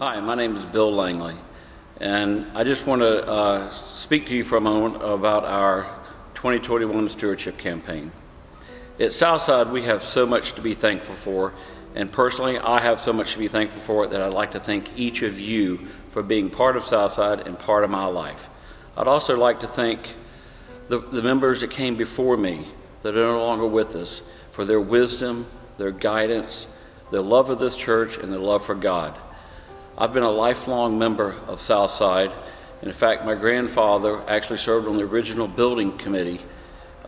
Hi, my name is Bill Langley, and I just want to speak to you for a moment about our 2021 Stewardship campaign. At Southside, we have so much to be thankful for, and personally, I have so much to be thankful for that I'd like to thank each of you for being part of Southside and part of my life. I'd also like to thank the members that came before me that are no longer with us for their wisdom, their guidance, their love of this church, and their love for God. I've been a lifelong member of Southside. In fact, my grandfather actually served on the original building committee,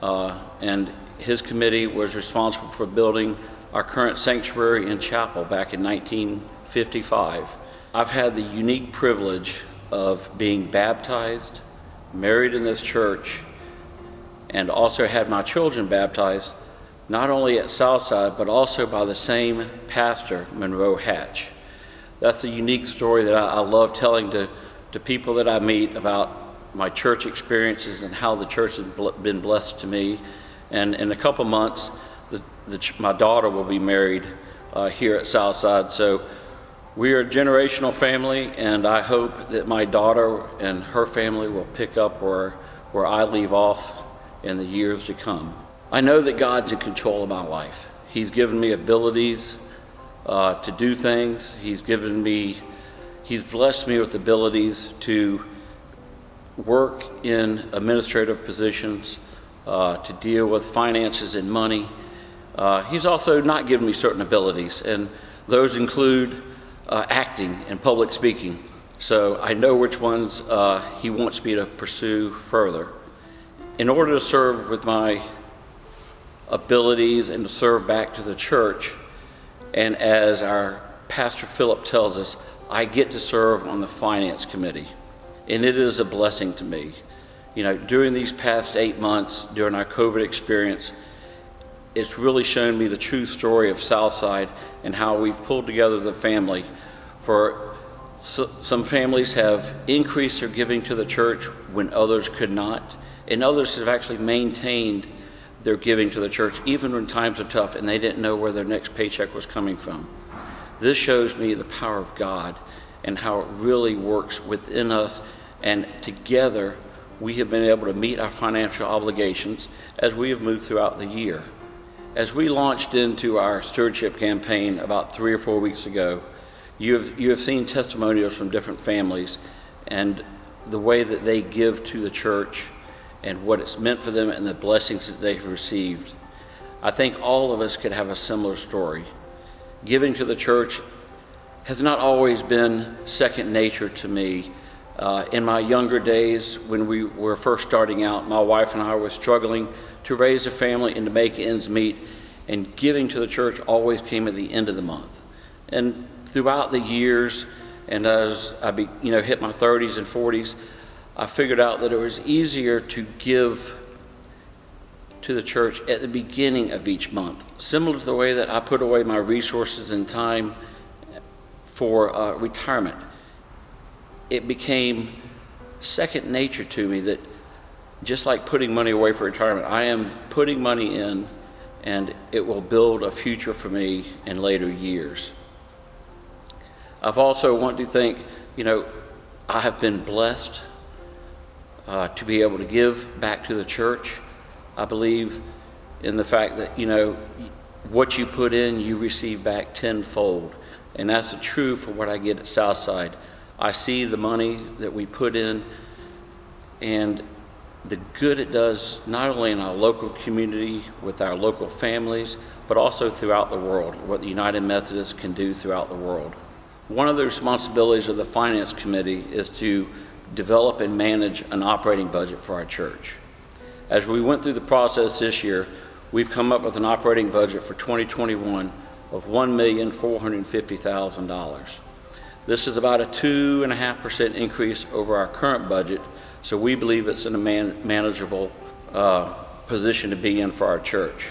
and his committee was responsible for building our current sanctuary and chapel back in 1955. I've had the unique privilege of being baptized, married in this church, and also had my children baptized, not only at Southside, but also by the same pastor, Monroe Hatch. That's a unique story that I love telling to people that I meet about my church experiences and how the church has been blessed to me. And in a couple months, my daughter will be married here at Southside. So we are a generational family, and I hope that my daughter and her family will pick up where I leave off in the years to come. I know that God's in control of my life. He's given me abilities to do things. He's blessed me with abilities to work in administrative positions, to deal with finances and money. He's also not given me certain abilities, and those include acting and public speaking. So I know which ones he wants me to pursue further. In order to serve with my abilities and to serve back to the church, and as our Pastor Philip tells us, I get to serve on the finance committee, and it is a blessing to me. You know, during these past 8 months, during our COVID experience, it's really shown me the true story of Southside and how we've pulled together the family. Some families have increased their giving to the church when others could not, and others have actually maintained their giving to the church even when times are tough and they didn't know where their next paycheck was coming from. This shows me the power of God and how it really works within us, and together we have been able to meet our financial obligations as we have moved throughout the year. As we launched into our stewardship campaign about 3 or 4 weeks ago, you have seen testimonials from different families and the way that they give to the church and what it's meant for them and the blessings that they've received. I think all of us could have a similar story. Giving to the church has not always been second nature to me. In my younger days, when we were first starting out, my wife and I were struggling to raise a family and to make ends meet, and giving to the church always came at the end of the month. And throughout the years, and as I hit my 30s and 40s, I figured out that it was easier to give to the church at the beginning of each month, similar to the way that I put away my resources and time for retirement. It became second nature to me that just like putting money away for retirement, I am putting money in, and it will build a future for me in later years. I've also want to think, I have been blessed to be able to give back to the church. I believe in the fact that, what you put in, you receive back tenfold. And that's true for what I get at Southside. I see the money that we put in and the good it does, not only in our local community with our local families, but also throughout the world, what the United Methodists can do throughout the world. One of the responsibilities of the Finance Committee is to develop and manage an operating budget for our church. As we went through the process this year, we've come up with an operating budget for 2021 of $1,450,000. This is about a 2.5% increase over our current budget, so we believe it's in a manageable position to be in for our church.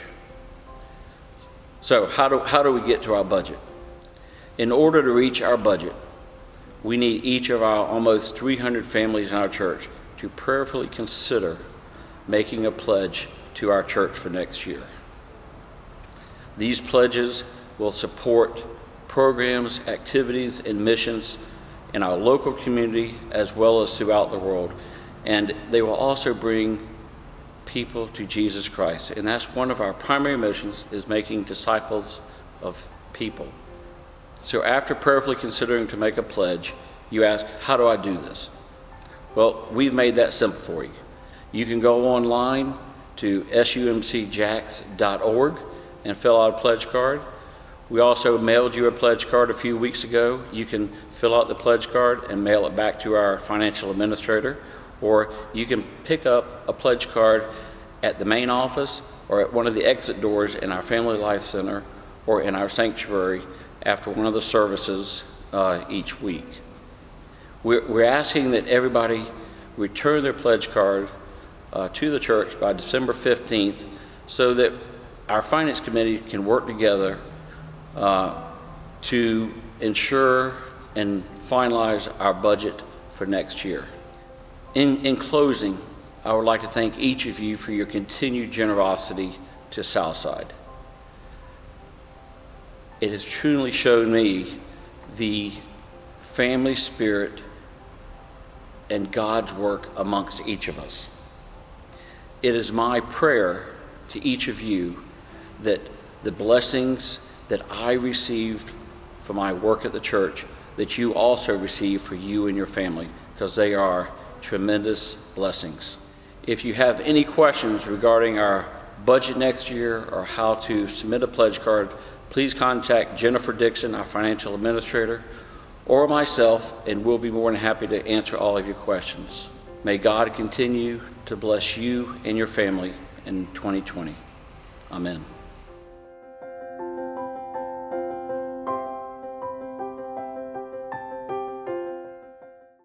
So how do we get to our budget? In order to reach our budget, we need each of our almost 300 families in our church to prayerfully consider making a pledge to our church for next year. These pledges will support programs, activities, and missions in our local community as well as throughout the world. And they will also bring people to Jesus Christ. And that's one of our primary missions, is making disciples of people. So after prayerfully considering to make a pledge, you ask, how do I do this? Well, we've made that simple for you. You can go online to sumcjax.org and fill out a pledge card. We also mailed you a pledge card a few weeks ago. You can fill out the pledge card and mail it back to our financial administrator, or you can pick up a pledge card at the main office or at one of the exit doors in our Family Life Center or in our sanctuary after one of the services each week. We're asking that everybody return their pledge card to the church by December 15th so that our finance committee can work together to ensure and finalize our budget for next year. In closing, I would like to thank each of you for your continued generosity to Southside. It has truly shown me the family spirit and God's work amongst each of us. It is my prayer to each of you that the blessings that I received for my work at the church, that you also receive for you and your family, because they are tremendous blessings. If you have any questions regarding our budget next year or how to submit a pledge card, please contact Jennifer Dixon, our financial administrator, or myself, and we'll be more than happy to answer all of your questions. May God continue to bless you and your family in 2020. Amen.